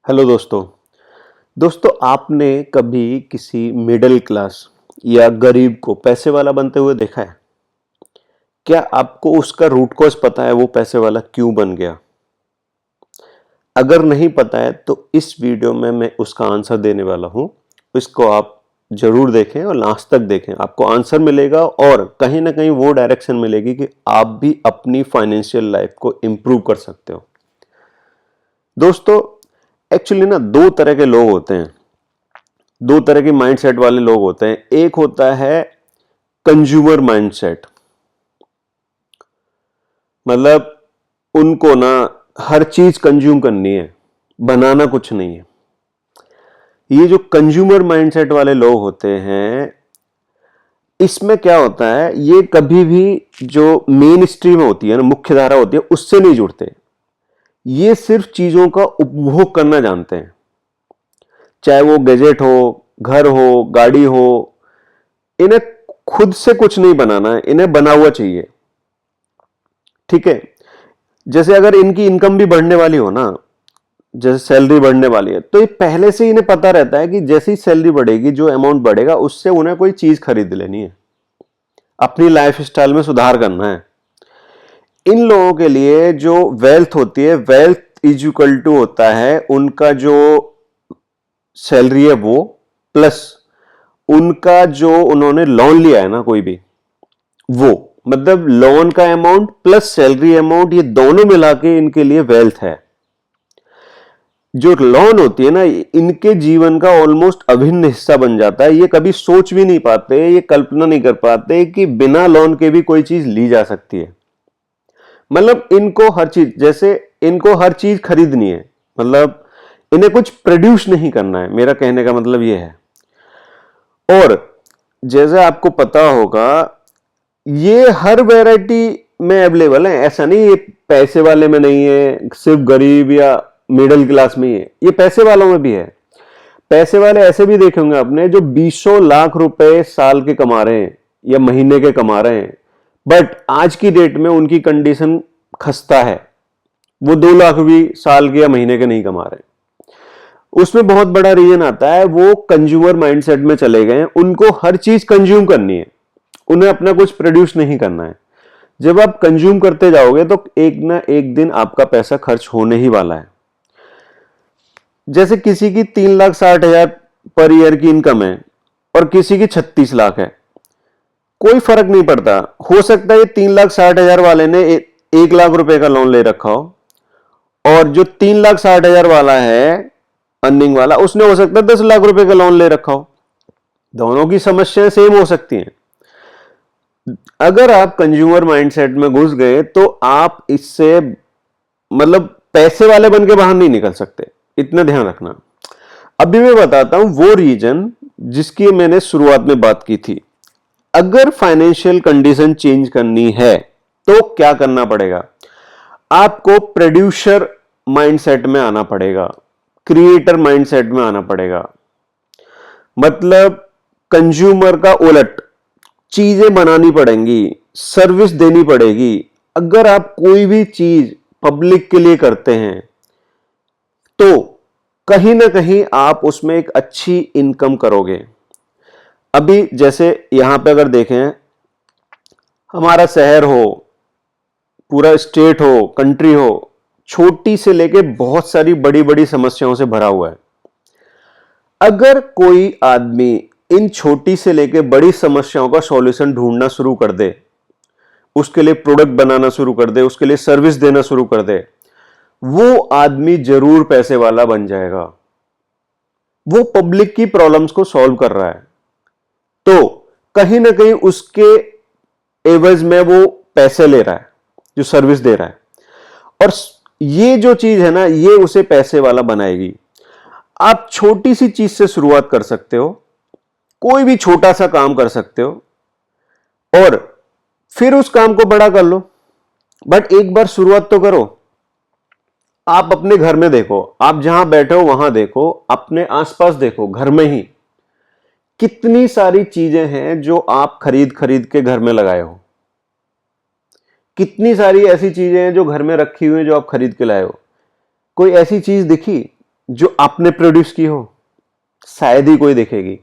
Hello दोस्तों आपने कभी किसी मिडिल क्लास या गरीब को पैसे वाला बनते हुए देखा है? क्या आपको उसका रूट कॉज पता है वो पैसे वाला क्यों बन गया? अगर नहीं पता है तो इस वीडियो में मैं उसका आंसर देने वाला हूं। इसको आप जरूर देखें और लास्ट तक देखें, आपको आंसर मिलेगा और कहीं ना कहीं वो डायरेक्शन मिलेगी कि आप भी अपनी फाइनेंशियल लाइफ को इंप्रूव कर सकते हो। दोस्तों, एक्चुअली ना दो तरह के लोग होते हैं, दो तरह के माइंडसेट वाले लोग होते हैं। एक होता है कंज्यूमर माइंडसेट, मतलब उनको ना हर चीज कंज्यूम करनी है, बनाना कुछ नहीं है। ये जो कंज्यूमर माइंडसेट वाले लोग होते हैं, इसमें क्या होता है, ये कभी भी जो मेन स्ट्रीम होती है ना, मुख्य धारा होती है, उससे नहीं जुड़ते। ये सिर्फ चीजों का उपभोग करना जानते हैं, चाहे वो गैजेट हो, घर हो, गाड़ी हो। इन्हें खुद से कुछ नहीं बनाना है, इन्हें बना हुआ चाहिए। ठीक है, जैसे अगर इनकी इनकम भी बढ़ने वाली हो ना, जैसे सैलरी बढ़ने वाली है, तो ये पहले से इन्हें पता रहता है कि जैसे ही सैलरी बढ़ेगी, जो अमाउंट बढ़ेगा उससे उन्हें कोई चीज खरीद लेनी है, अपनी लाइफ स्टाइल में सुधार करना है। इन लोगों के लिए जो वेल्थ होती है, वेल्थ इज इक्वल टू होता है उनका जो सैलरी है वो, प्लस उनका जो उन्होंने लोन लिया है ना कोई भी, वो, मतलब लोन का अमाउंट प्लस सैलरी अमाउंट, ये दोनों मिला के इनके लिए वेल्थ है। जो लोन होती है ना, इनके जीवन का ऑलमोस्ट अभिन्न हिस्सा बन जाता है। ये कभी सोच भी नहीं पाते, ये कल्पना नहीं कर पाते कि बिना लोन के भी कोई चीज ली जा सकती है। मतलब इनको हर चीज, जैसे इनको हर चीज खरीदनी है, मतलब इन्हें कुछ प्रोड्यूस नहीं करना है, मेरा कहने का मतलब ये है। और जैसे आपको पता होगा, ये हर वैरायटी में अवेलेबल है। ऐसा नहीं ये पैसे वाले में नहीं है, सिर्फ गरीब या मिडिल क्लास में ही है, ये पैसे वालों में भी है। पैसे वाले ऐसे भी देखे होंगे आपने जो 20 लाख रुपए साल के कमा रहे हैं या महीने के कमा रहे हैं, बट आज की डेट में उनकी कंडीशन खस्ता है, वो 2 लाख भी साल के या महीने के नहीं कमा रहे। उसमें बहुत बड़ा रीजन आता है, वो कंज्यूमर माइंडसेट में चले गए हैं, उनको हर चीज कंज्यूम करनी है, उन्हें अपना कुछ प्रोड्यूस नहीं करना है। जब आप कंज्यूम करते जाओगे तो एक ना एक दिन आपका पैसा खर्च होने ही वाला है। जैसे किसी की 3,60,000 पर ईयर की इनकम है और किसी की 36 लाख है, कोई फर्क नहीं पड़ता। हो सकता है ये 3,60,000 वाले ने 1 लाख रुपए का लोन ले रखा हो, और जो 3,60,000 वाला है अर्निंग वाला, उसने हो सकता है 10 लाख रुपए का लोन ले रखा हो। दोनों की समस्याएं सेम हो सकती हैं। अगर आप कंज्यूमर माइंडसेट में घुस गए तो आप इससे, मतलब पैसे वाले बन के बाहर नहीं निकल सकते, इतना ध्यान रखना। अभी मैं बताता हूं वो रीजन जिसकी मैंने शुरुआत में बात की थी। अगर फाइनेंशियल कंडीशन चेंज करनी है तो क्या करना पड़ेगा? आपको प्रोड्यूसर माइंडसेट में आना पड़ेगा, क्रिएटर माइंडसेट में आना पड़ेगा। मतलब कंज्यूमर का उलट, चीजें बनानी पड़ेंगी, सर्विस देनी पड़ेगी। अगर आप कोई भी चीज पब्लिक के लिए करते हैं तो कहीं ना कहीं आप उसमें एक अच्छी इनकम करोगे। अभी जैसे यहां पे अगर देखें, हमारा शहर हो, पूरा स्टेट हो, कंट्री हो, छोटी से लेके बहुत सारी बड़ी बड़ी समस्याओं से भरा हुआ है। अगर कोई आदमी इन छोटी से लेके बड़ी समस्याओं का सॉल्यूशन ढूंढना शुरू कर दे, उसके लिए प्रोडक्ट बनाना शुरू कर दे, उसके लिए सर्विस देना शुरू कर दे, वो आदमी जरूर पैसे वाला बन जाएगा। वो पब्लिक की प्रॉब्लम्स को सॉल्व कर रहा है, तो कहीं ना कहीं उसके एवज में वो पैसे ले रहा है, जो सर्विस दे रहा है। और ये जो चीज है ना, ये उसे पैसे वाला बनाएगी। आप छोटी सी चीज से शुरुआत कर सकते हो, कोई भी छोटा सा काम कर सकते हो और फिर उस काम को बड़ा कर लो, बट एक बार शुरुआत तो करो। आप अपने घर में देखो, आप जहां बैठे हो वहां देखो, अपने आसपास देखो, घर में ही कितनी सारी चीजें हैं जो आप खरीद खरीद के घर में लगाए हो। कितनी सारी ऐसी चीजें हैं जो घर में रखी हुई हैं जो आप खरीद के लाए हो। कोई ऐसी चीज दिखी जो आपने प्रोड्यूस की हो, शायद ही कोई देखेगी,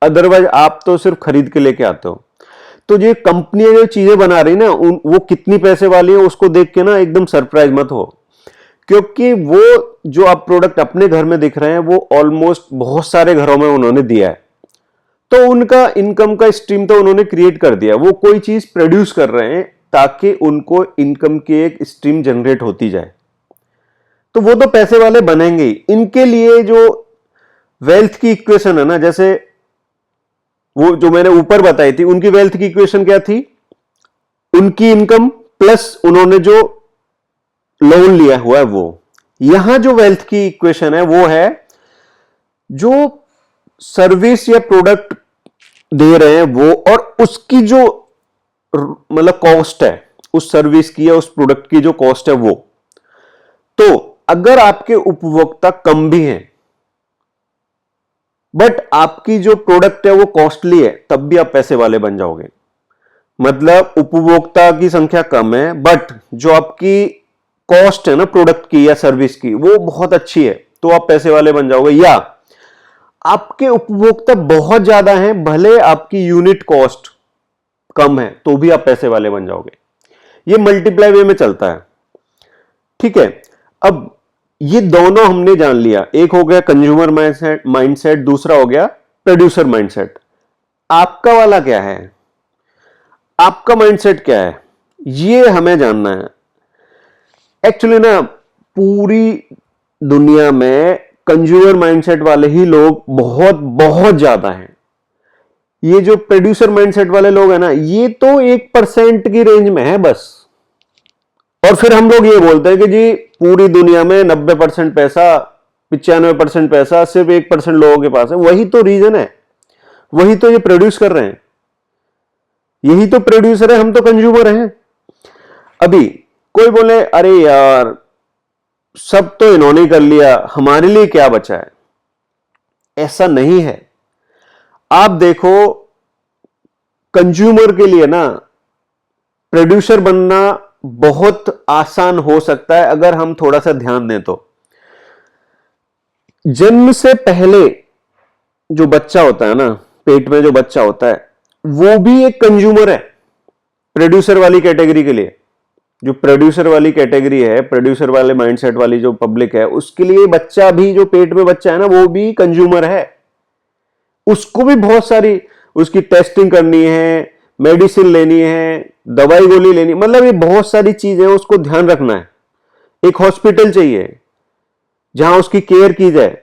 अदरवाइज आप तो सिर्फ खरीद के लेके आते हो। तो ये कंपनियां जो चीजें बना रही ना, वो कितनी पैसे वाली है उसको देख के ना एकदम सरप्राइज मत हो, क्योंकि वो जो आप प्रोडक्ट अपने घर में दिख रहे हैं वो ऑलमोस्ट बहुत सारे घरों में उन्होंने दिया है। तो उनका इनकम का स्ट्रीम तो उन्होंने क्रिएट कर दिया, वो कोई चीज प्रोड्यूस कर रहे हैं ताकि उनको इनकम की एक स्ट्रीम जनरेट होती जाए, तो वो तो पैसे वाले बनेंगे ही। इनके लिए जो वेल्थ की इक्वेशन है ना, जैसे वो जो मैंने ऊपर बताई थी, उनकी वेल्थ की इक्वेशन क्या थी, उनकी इनकम प्लस उन्होंने जो लोन लिया हुआ है वो। यहां जो वेल्थ की इक्वेशन है वो है जो सर्विस या प्रोडक्ट दे रहे हैं वो, और उसकी जो मतलब कॉस्ट है उस सर्विस की या उस प्रोडक्ट की जो कॉस्ट है वो। तो अगर आपके उपभोक्ता कम भी हैं बट आपकी जो प्रोडक्ट है वो कॉस्टली है, तब भी आप पैसे वाले बन जाओगे। मतलब उपभोक्ता की संख्या कम है बट जो आपकी कॉस्ट है ना प्रोडक्ट की या सर्विस की वो बहुत अच्छी है, तो आप पैसे वाले बन जाओगे। या आपके उपभोक्ता बहुत ज्यादा हैं, भले आपकी यूनिट कॉस्ट कम है तो भी आप पैसे वाले बन जाओगे। ये मल्टीप्लाई वे में चलता है, ठीक है। अब ये दोनों हमने जान लिया, एक हो गया कंज्यूमर माइंडसेट, दूसरा हो गया प्रोड्यूसर माइंडसेट। आपका वाला क्या है, आपका माइंडसेट क्या है, ये हमें जानना है। एक्चुअली ना पूरी दुनिया में कंज्यूमर माइंडसेट वाले ही लोग बहुत बहुत ज्यादा हैं। ये जो प्रोड्यूसर माइंडसेट वाले लोग हैं ना, ये तो 1% की रेंज में है बस। और फिर हम लोग ये बोलते हैं कि जी पूरी दुनिया में 90% पैसा, 95% पैसा सिर्फ 1% लोगों के पास है। वही तो रीजन है, वही तो ये प्रोड्यूस कर रहे हैं, यही तो प्रोड्यूसर है, हम तो कंज्यूमर हैं। अभी कोई बोले अरे यार सब तो इन्होंने कर लिया, हमारे लिए क्या बचा है। ऐसा नहीं है। आप देखो कंज्यूमर के लिए ना प्रोड्यूसर बनना बहुत आसान हो सकता है अगर हम थोड़ा सा ध्यान दें तो। जन्म से पहले जो बच्चा होता है ना, पेट में जो बच्चा होता है वो भी एक कंज्यूमर है प्रोड्यूसर वाली कैटेगरी के लिए। जो प्रोड्यूसर वाली कैटेगरी है, प्रोड्यूसर वाले माइंडसेट वाली जो पब्लिक है, उसके लिए बच्चा भी, जो पेट में बच्चा है ना, वो भी कंज्यूमर है। उसको भी बहुत सारी उसकी टेस्टिंग करनी है, मेडिसिन लेनी है, दवाई गोली लेनी, मतलब ये बहुत सारी चीजें उसको ध्यान रखना है। एक हॉस्पिटल चाहिए जहां उसकी केयर की जाए,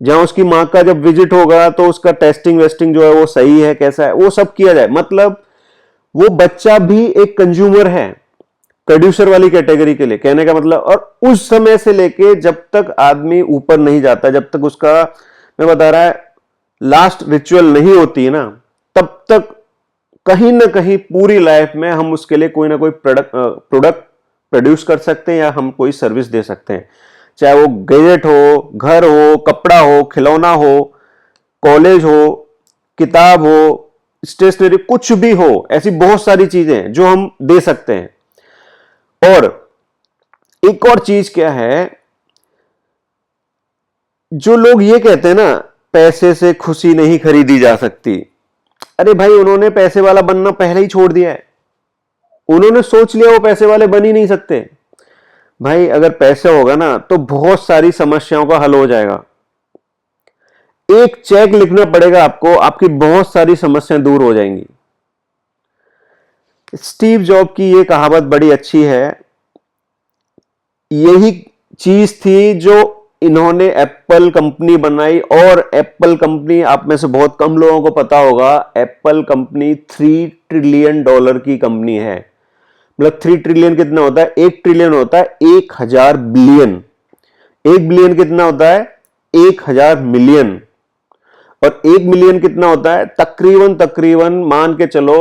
जहां उसकी मां का जब विजिट होगा तो उसका टेस्टिंग वेस्टिंग जो है वो सही है, कैसा है, वो सब किया जाए। मतलब वो बच्चा भी एक कंज्यूमर है प्रोड्यूसर वाली कैटेगरी के लिए, कहने का मतलब। और उस समय से लेके जब तक आदमी ऊपर नहीं जाता, जब तक उसका, मैं बता रहा है, लास्ट रिचुअल नहीं होती है ना, तब तक कहीं ना कहीं पूरी लाइफ में हम उसके लिए कोई ना कोई प्रोडक्ट प्रोड्यूस कर सकते हैं या हम कोई सर्विस दे सकते हैं। चाहे वो गैजेट हो, घर हो, कपड़ा हो, खिलौना हो, कॉलेज हो, किताब हो, स्टेशनरी, कुछ भी हो, ऐसी बहुत सारी चीजें जो हम दे सकते हैं। और एक और चीज क्या है, जो लोग ये कहते हैं ना पैसे से खुशी नहीं खरीदी जा सकती, अरे भाई उन्होंने पैसे वाला बनना पहले ही छोड़ दिया है। उन्होंने सोच लिया वो पैसे वाले बन ही नहीं सकते। भाई अगर पैसे होगा ना तो बहुत सारी समस्याओं का हल हो जाएगा। एक चेक लिखना पड़ेगा आपको, आपकी बहुत सारी समस्याएं दूर हो जाएंगी। स्टीव जॉब की ये कहावत बड़ी अच्छी है, यही चीज थी जो इन्होंने एप्पल कंपनी बनाई। और एप्पल कंपनी, आप में से बहुत कम लोगों को पता होगा, एप्पल कंपनी $3 ट्रिलियन की कंपनी है। मतलब 3 ट्रिलियन कितना होता है, 1 ट्रिलियन होता है 1000 बिलियन, 1 बिलियन कितना होता है 1000 मिलियन, और 1 मिलियन कितना होता है, तकरीबन मान के चलो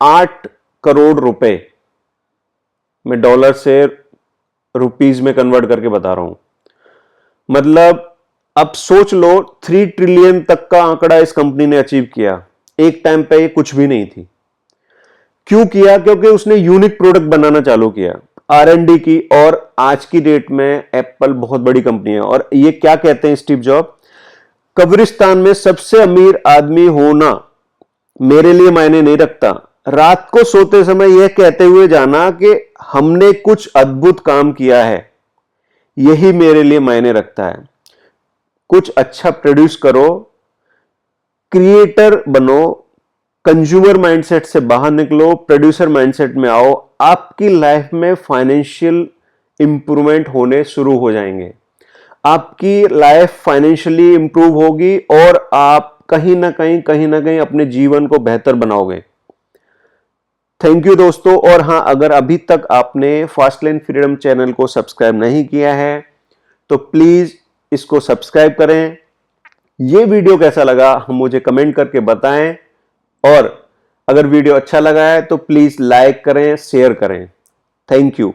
8 करोड़ रुपए। मैं डॉलर से रुपीज में कन्वर्ट करके बता रहा हूं। मतलब अब सोच लो 3 ट्रिलियन तक का आंकड़ा इस कंपनी ने अचीव किया। एक टाइम पे ये कुछ भी नहीं थी। क्यों किया? क्योंकि उसने यूनिक प्रोडक्ट बनाना चालू किया। R&D की, और आज की डेट में एप्पल बहुत बड़ी कंपनी है। और ये क्या कहते हैं स्टीव जॉब, कब्रिस्तान में सबसे अमीर आदमी होना मेरे लिए मायने नहीं रखता, रात को सोते समय यह कहते हुए जाना कि हमने कुछ अद्भुत काम किया है, यही मेरे लिए मायने रखता है। कुछ अच्छा प्रोड्यूस करो, क्रिएटर बनो, कंज्यूमर माइंडसेट से बाहर निकलो, प्रोड्यूसर माइंडसेट में आओ, आपकी लाइफ में फाइनेंशियल इंप्रूवमेंट होने शुरू हो जाएंगे, आपकी लाइफ फाइनेंशियली इंप्रूव होगी और आप कहीं ना कहीं अपने जीवन को बेहतर बनाओगे। थैंक यू दोस्तों। और हां, अगर अभी तक आपने फास्ट लेन फ्रीडम चैनल को सब्सक्राइब नहीं किया है तो प्लीज इसको सब्सक्राइब करें। ये वीडियो कैसा लगा हम मुझे कमेंट करके बताएं, और अगर वीडियो अच्छा लगा है तो प्लीज लाइक करें, शेयर करें। Thank you.